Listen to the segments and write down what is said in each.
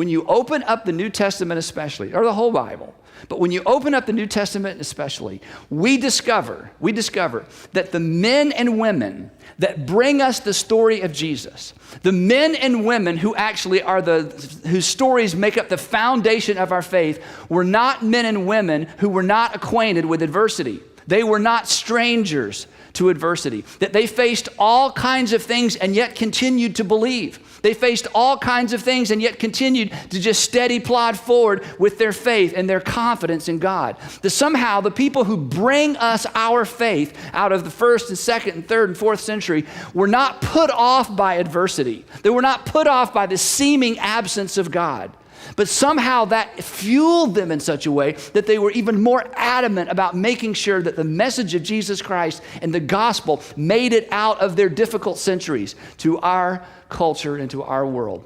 when you open up the New Testament especially, or the whole Bible, but when you open up the New Testament especially, we discover that the men and women that bring us the story of Jesus, the men and women who actually are whose stories make up the foundation of our faith, were not men and women who were not acquainted with adversity. They were not strangers to adversity, that they faced all kinds of things and yet continued to believe. They faced all kinds of things and yet continued to just steady plod forward with their faith and their confidence in God. That somehow the people who bring us our faith out of the first and second and third and fourth century were not put off by adversity. They were not put off by the seeming absence of God. But somehow that fueled them in such a way that they were even more adamant about making sure that the message of Jesus Christ and the gospel made it out of their difficult centuries to our culture and to our world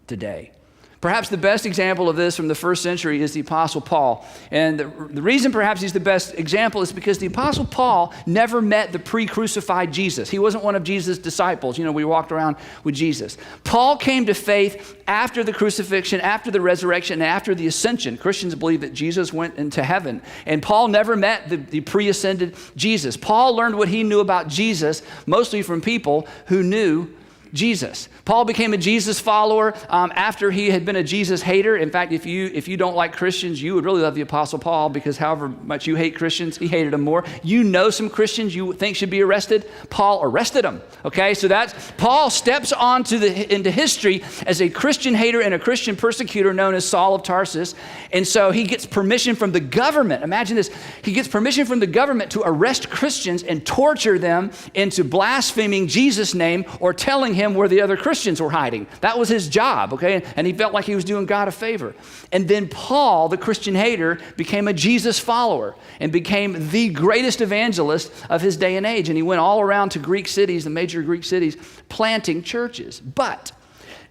today. Perhaps the best example of this from the first century is the Apostle Paul. And the reason perhaps he's the best example is because the Apostle Paul never met the pre-crucified Jesus. He wasn't one of Jesus' disciples. We walked around with Jesus. Paul came to faith after the crucifixion, after the resurrection, and after the ascension. Christians believe that Jesus went into heaven. And Paul never met the pre-ascended Jesus. Paul learned what he knew about Jesus mostly from people who knew Jesus. Paul became a Jesus follower after he had been a Jesus hater. In fact, if you don't like Christians, you would really love the Apostle Paul, because however much you hate Christians, he hated them more. You know some Christians you think should be arrested. Paul arrested them. Okay, so Paul steps into history as a Christian hater and a Christian persecutor known as Saul of Tarsus. And so he gets permission from the government. Imagine this. He gets permission from the government to arrest Christians and torture them into blaspheming Jesus' name or telling him where the other Christians were hiding. That was his job, okay? And he felt like he was doing God a favor. And then Paul, the Christian hater, became a Jesus follower and became the greatest evangelist of his day and age. And he went all around to Greek cities, the major Greek cities, planting churches. But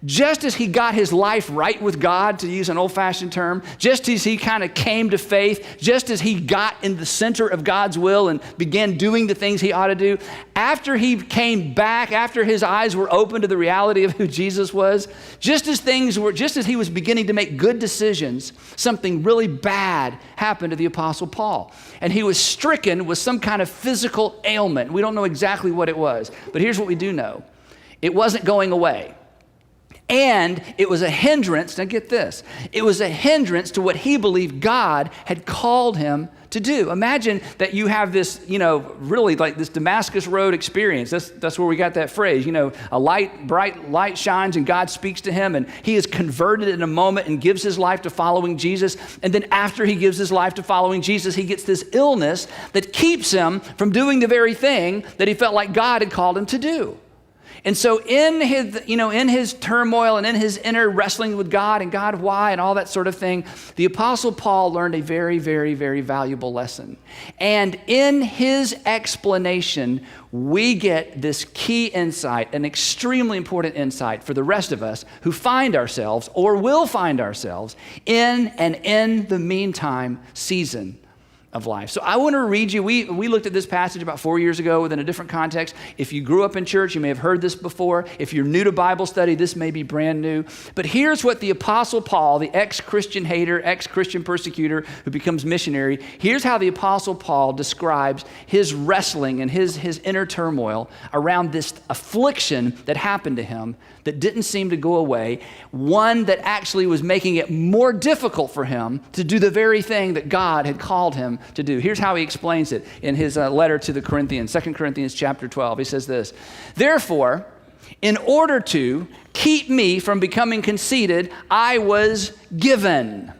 just as he got his life right with God, to use an old-fashioned term, just as he kind of came to faith, just as he got in the center of God's will and began doing the things he ought to do, after he came back, after his eyes were open to the reality of who Jesus was, just as he was beginning to make good decisions, something really bad happened to the Apostle Paul. And he was stricken with some kind of physical ailment. We don't know exactly what it was, but here's what we do know. It wasn't going away. And it was a hindrance, now get this, it was a hindrance to what he believed God had called him to do. Imagine that you have this, really like this Damascus Road experience. That's where we got that phrase, a bright light shines and God speaks to him and he is converted in a moment and gives his life to following Jesus. And then after he gives his life to following Jesus, he gets this illness that keeps him from doing the very thing that he felt like God had called him to do. And so in his turmoil and in his inner wrestling with God and God why and all that sort of thing, the Apostle Paul learned a very, very, very valuable lesson. And in his explanation, we get this key insight, an extremely important insight for the rest of us who find ourselves or will find ourselves in an in the meantime season of life. So I want to read you, we looked at this passage about 4 years ago within a different context. If you grew up in church, you may have heard this before. If you're new to Bible study, this may be brand new. But here's what the Apostle Paul, the ex-Christian hater, ex-Christian persecutor who becomes missionary, here's how the Apostle Paul describes his wrestling and his inner turmoil around this affliction that happened to him that didn't seem to go away, one that actually was making it more difficult for him to do the very thing that God had called him to do. Here's how he explains it in his letter to the Corinthians, 2 Corinthians chapter 12. He says this, "Therefore, in order to keep me from becoming conceited, I was given."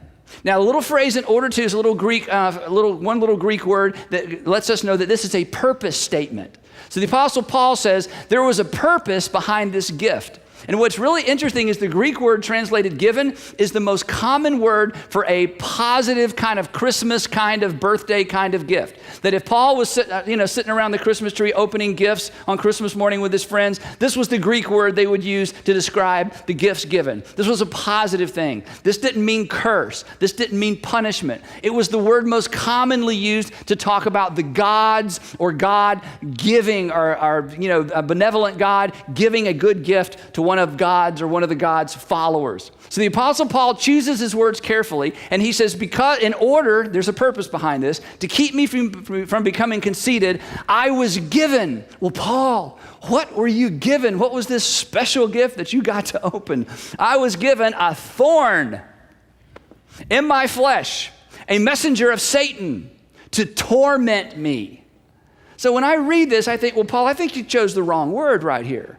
Now, the little phrase "in order to" is a little Greek, one little Greek word that lets us know that this is a purpose statement. So the Apostle Paul says there was a purpose behind this gift. And what's really interesting is the Greek word translated "given" is the most common word for a positive kind of Christmas kind of birthday kind of gift. That if Paul was sitting around the Christmas tree opening gifts on Christmas morning with his friends, this was the Greek word they would use to describe the gifts given. This was a positive thing. This didn't mean curse. This didn't mean punishment. It was the word most commonly used to talk about the gods or God giving or a benevolent God giving a good gift to one of God's or one of the God's followers. So the Apostle Paul chooses his words carefully, and he says, because in order, there's a purpose behind this, to keep me from becoming conceited, I was given. Well, Paul, what were you given? What was this special gift that you got to open? I was given a thorn in my flesh, a messenger of Satan to torment me. So when I read this, I think, well, Paul, I think you chose the wrong word right here.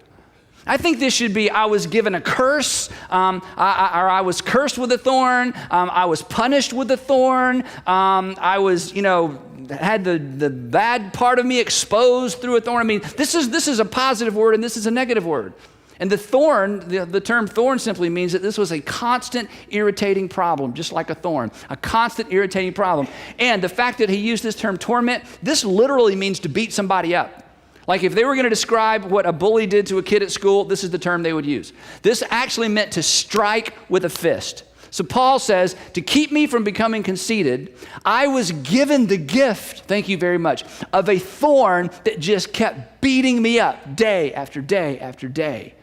I think this should be, I was given a curse, or I was cursed with a thorn, I was punished with a thorn, I was, had the bad part of me exposed through a thorn. I mean, this is a positive word and this is a negative word. And the thorn, the term thorn simply means that this was a constant irritating problem, just like a thorn, a constant irritating problem. And the fact that he used this term torment, this literally means to beat somebody up. Like if they were going to describe what a bully did to a kid at school, this is the term they would use. This actually meant to strike with a fist. So Paul says, to keep me from becoming conceited, I was given the gift, thank you very much, of a thorn that just kept beating me up day after day after day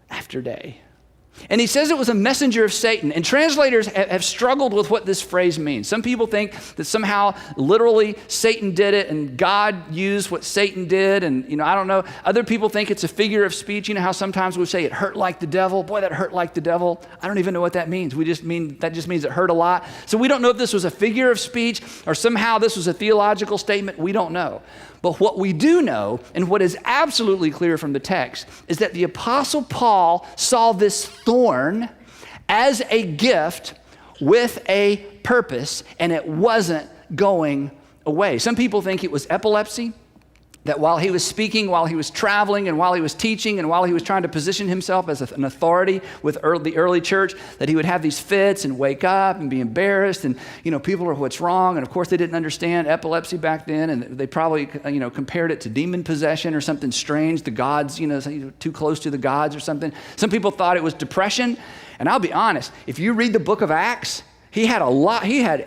after day. And he says it was a messenger of Satan. And translators have struggled with what this phrase means. Some people think that somehow literally Satan did it and God used what Satan did. And, I don't know. Other people think it's a figure of speech. You know how sometimes we say it hurt like the devil. Boy, that hurt like the devil. I don't even know what that means. That just means it hurt a lot. So we don't know if this was a figure of speech or somehow this was a theological statement. We don't know. But what we do know, and what is absolutely clear from the text, is that the Apostle Paul saw this thorn as a gift with a purpose, and it wasn't going away. Some people think it was epilepsy, that while he was speaking, while he was traveling, and while he was teaching, and while he was trying to position himself as an authority with the early church, that he would have these fits and wake up and be embarrassed, and people are, what's wrong? And of course they didn't understand epilepsy back then, and they probably compared it to demon possession or something strange, the gods, too close to the gods or something. Some people thought it was depression, and I'll be honest, if you read the book of Acts, he had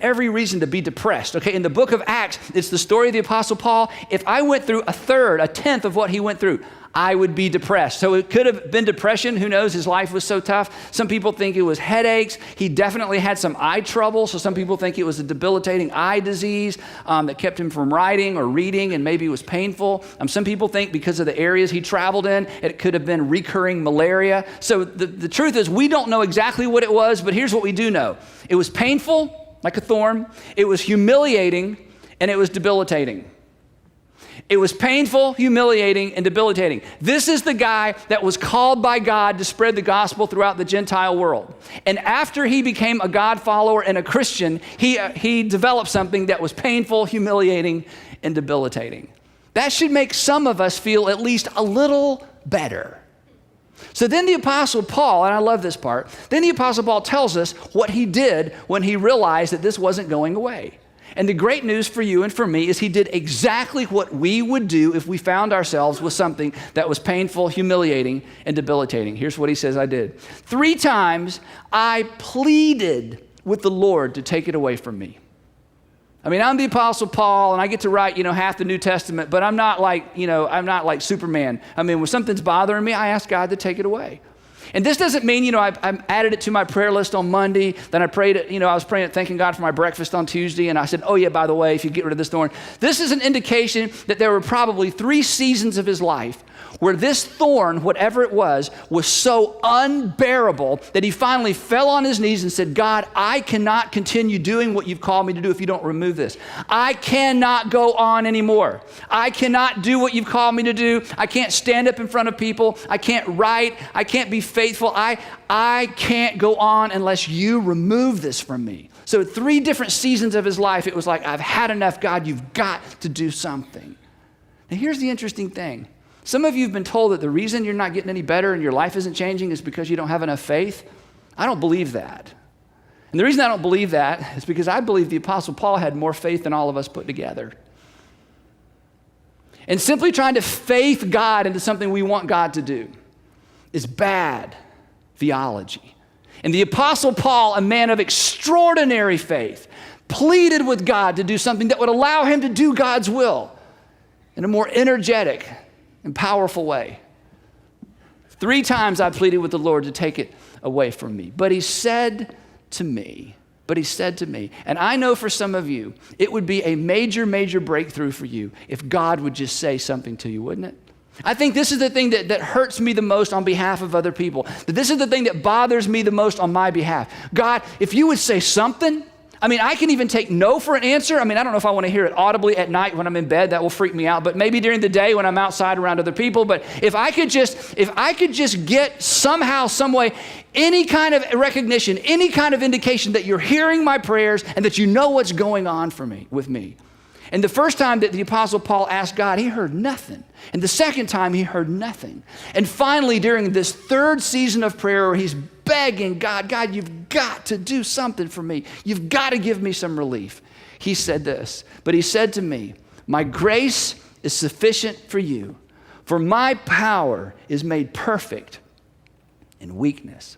every reason to be depressed. Okay, in the book of Acts, it's the story of the Apostle Paul. If I went through a tenth of what he went through, I would be depressed. So it could have been depression. Who knows? His life was so tough. Some people think it was headaches. He definitely had some eye trouble. So some people think it was a debilitating eye disease that kept him from writing or reading, and maybe it was painful. Some people think because of the areas he traveled in, it could have been recurring malaria. So the truth is, we don't know exactly what it was, but here's what we do know. It was painful, like a thorn. It was humiliating, and it was debilitating. It was painful, humiliating, and debilitating. This is the guy that was called by God to spread the gospel throughout the Gentile world. And after he became a God follower and a Christian, he developed something that was painful, humiliating, and debilitating. That should make some of us feel at least a little better. So then the Apostle Paul, and I love this part, then the Apostle Paul tells us what he did when he realized that this wasn't going away. And the great news for you and for me is he did exactly what we would do if we found ourselves with something that was painful, humiliating, and debilitating. Here's what he says I did. 3 times I pleaded with the Lord to take it away from me. I mean, I'm the Apostle Paul, and I get to write, half the New Testament, but I'm not like Superman. I mean, when something's bothering me, I ask God to take it away. And this doesn't mean, I added it to my prayer list on Monday. Then I prayed it, I was praying it, thanking God for my breakfast on Tuesday. And I said, oh yeah, by the way, if you get rid of this thorn. This is an indication that there were probably 3 seasons of his life where this thorn, whatever it was so unbearable that he finally fell on his knees and said, God, I cannot continue doing what you've called me to do if you don't remove this. I cannot go on anymore. I cannot do what you've called me to do. I can't stand up in front of people. I can't write. I can't be faithful. I can't go on unless you remove this from me. So 3 different seasons of his life, it was like, I've had enough. God, you've got to do something. Now here's the interesting thing. Some of you have been told that the reason you're not getting any better and your life isn't changing is because you don't have enough faith. I don't believe that. And the reason I don't believe that is because I believe the Apostle Paul had more faith than all of us put together. And simply trying to faith God into something we want God to do is bad theology. And the Apostle Paul, a man of extraordinary faith, pleaded with God to do something that would allow him to do God's will in a more energetic and powerful way. 3 times I pleaded with the Lord to take it away from me. But he said to me, and I know for some of you, it would be a major, major breakthrough for you if God would just say something to you, wouldn't it? I think this is the thing that hurts me the most on behalf of other people. That this is the thing that bothers me the most on my behalf. God, if you would say something, I mean, I can even take no for an answer. I mean, I don't know if I want to hear it audibly at night when I'm in bed. That will freak me out. But maybe during the day when I'm outside around other people. But if I could just get somehow, some way, any kind of recognition, any kind of indication that you're hearing my prayers and that you know what's going on with me. And the first time that the Apostle Paul asked God, he heard nothing. And the second time, he heard nothing. And finally, during this 3rd season of prayer where he's begging God, you've got to do something for me. You've got to give me some relief. He said this, but he said to me, my grace is sufficient for you, for my power is made perfect in weakness.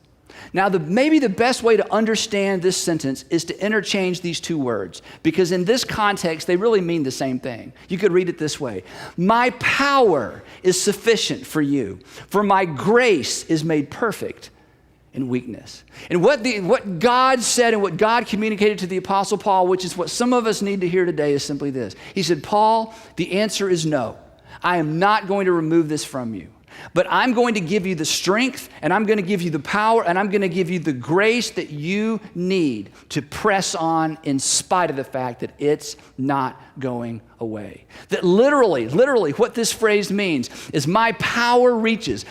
Now, maybe the best way to understand this sentence is to interchange these 2 words, because in this context, they really mean the same thing. You could read it this way. My power is sufficient for you, for my grace is made perfect in weakness. And what God said and what God communicated to the Apostle Paul, which is what some of us need to hear today, is simply this. He said, Paul, the answer is no. I am not going to remove this from you. But I'm going to give you the strength, and I'm going to give you the power, and I'm going to give you the grace that you need to press on in spite of the fact that it's not going away. That literally what this phrase means is my power reaches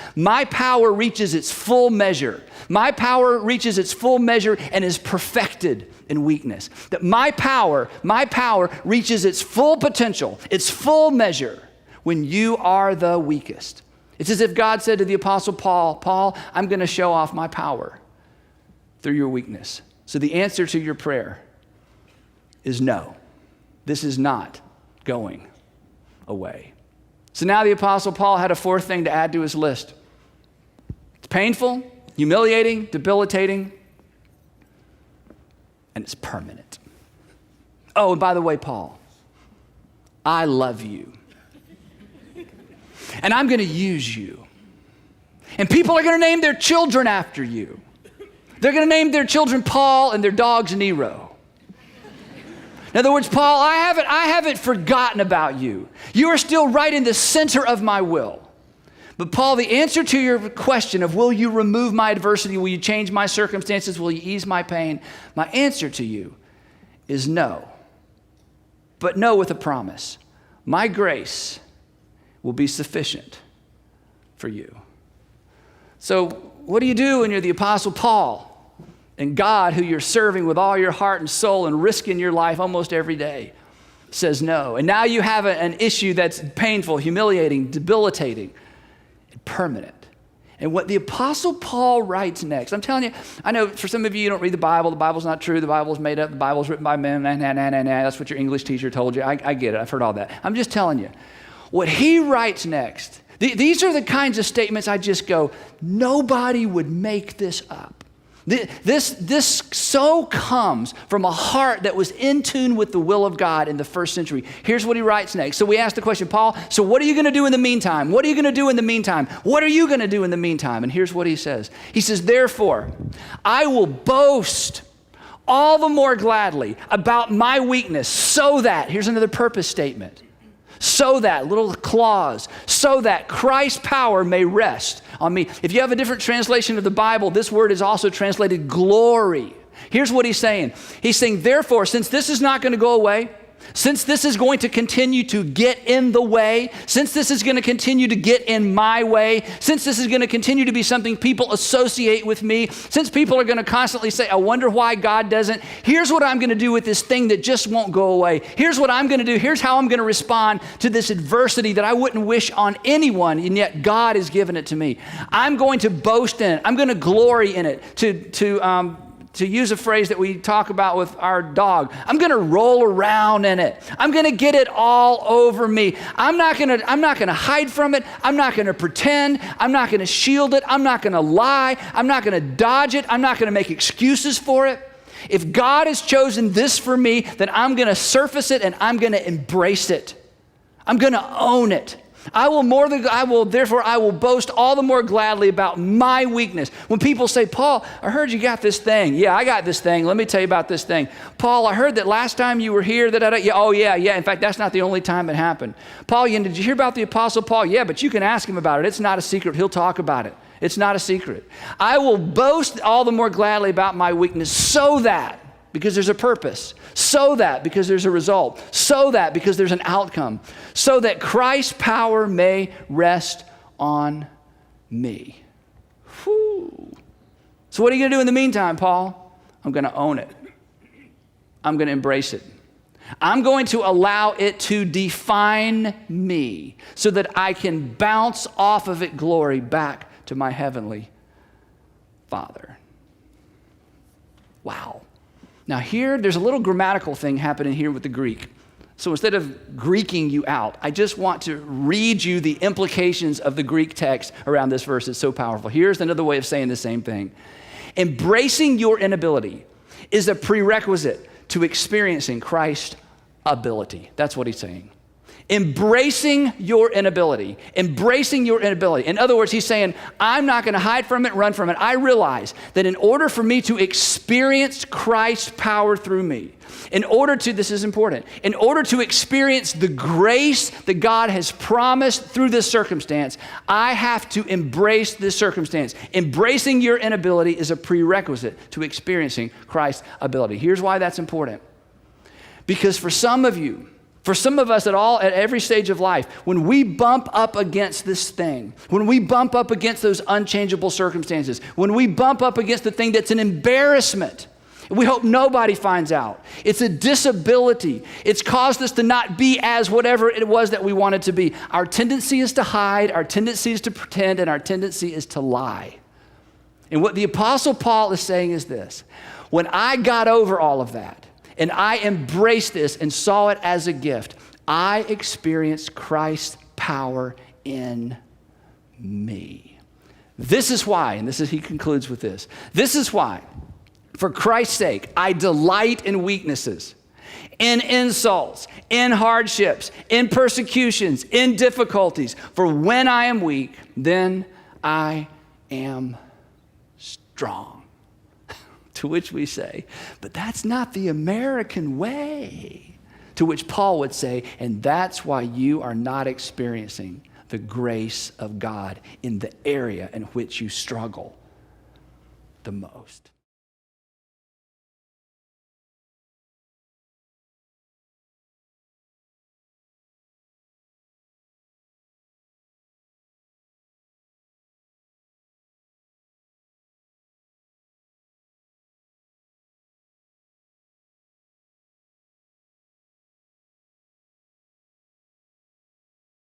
its full measure. My power reaches its full measure and is perfected in weakness. That my power reaches its full potential, its full measure when you are the weakest. It's as if God said to the Apostle Paul, I'm going to show off my power through your weakness. So the answer to your prayer is no. This is not going away. So now the Apostle Paul had a 4th thing to add to his list. It's painful, humiliating, debilitating, and it's permanent. Oh, and by the way, Paul, I love you. And I'm going to use you. And people are going to name their children after you. They're going to name their children Paul and their dogs Nero. In other words, Paul, I haven't forgotten about you. You are still right in the center of my will. But Paul, the answer to your question of will you remove my adversity, will you change my circumstances, will you ease my pain, my answer to you is no. But no with a promise. My grace will be sufficient for you. So what do you do when you're the Apostle Paul and God, who you're serving with all your heart and soul and risking your life almost every day, says no? And now you have an issue that's painful, humiliating, debilitating, and permanent. And what the Apostle Paul writes next, I'm telling you, I know for some of you don't read the Bible's not true, the Bible's made up, the Bible's written by men, that's what your English teacher told you. I get it, I've heard all that. I'm just telling you, what he writes next, these are the kinds of statements I just go, nobody would make this up. This so comes from a heart that was in tune with the will of God in the 1st century. Here's what he writes next. So we ask the question, Paul, so what are you going to do in the meantime? What are you going to do in the meantime? What are you going to do in the meantime? And here's what he says. He says, therefore, I will boast all the more gladly about my weakness so that, here's another purpose statement, so that, little clause, so that Christ's power may rest on me. If you have a different translation of the Bible, this word is also translated glory. Here's what he's saying. He's saying, therefore, since this is not going to go away, since this is going to continue to get in the way, since this is going to continue to get in my way, since this is going to continue to be something people associate with me, since people are going to constantly say, I wonder why God doesn't, here's what I'm going to do with this thing that just won't go away. Here's what I'm going to do. Here's how I'm going to respond to this adversity that I wouldn't wish on anyone, and yet God has given it to me. I'm going to boast in it. I'm going to glory in it. To use a phrase that we talk about with our dog, I'm going to roll around in it. I'm going to get it all over me. I'm not going to hide from it. I'm not going to pretend. I'm not going to shield it. I'm not going to lie. I'm not going to dodge it. I'm not going to make excuses for it. If God has chosen this for me, then I'm going to surface it and I'm going to embrace it. I'm going to own it. Therefore I will boast all the more gladly about my weakness. When people say, Paul, I heard you got this thing. Yeah, I got this thing. Let me tell you about this thing. Paul, I heard that last time you were here, yeah. In fact, that's not the only time it happened. Paul, did you hear about the Apostle Paul? Yeah, but you can ask him about it. It's not a secret. He'll talk about it. It's not a secret. I will boast all the more gladly about my weakness so that, because there's a purpose, so that because there's a result, so that because there's an outcome, so that Christ's power may rest on me. Whew. So what are you going to do in the meantime, Paul? I'm going to own it. I'm going to embrace it. I'm going to allow it to define me so that I can bounce off of it glory back to my heavenly Father. Wow. Now here, there's a little grammatical thing happening here with the Greek. So instead of Greeking you out, I just want to read you the implications of the Greek text around this verse. It's so powerful. Here's another way of saying the same thing. Embracing your inability is a prerequisite to experiencing Christ's ability. That's what he's saying. Embracing your inability. Embracing your inability. In other words, he's saying, I'm not going to hide from it, run from it. I realize that in order for me to experience Christ's power through me, this is important, in order to experience the grace that God has promised through this circumstance, I have to embrace this circumstance. Embracing your inability is a prerequisite to experiencing Christ's ability. Here's why that's important. Because for some of us at every stage of life, when we bump up against this thing, when we bump up against those unchangeable circumstances, when we bump up against the thing that's an embarrassment, we hope nobody finds out. It's a disability. It's caused us to not be as whatever it was that we wanted to be. Our tendency is to hide, our tendency is to pretend, and our tendency is to lie. And what the Apostle Paul is saying is this: when I got over all of that, and I embraced this and saw it as a gift, I experienced Christ's power in me. This is why, he concludes with this. This is why, for Christ's sake, I delight in weaknesses, in insults, in hardships, in persecutions, in difficulties. For when I am weak, then I am strong. To which we say, but that's not the American way. To which Paul would say, and that's why you are not experiencing the grace of God in the area in which you struggle the most.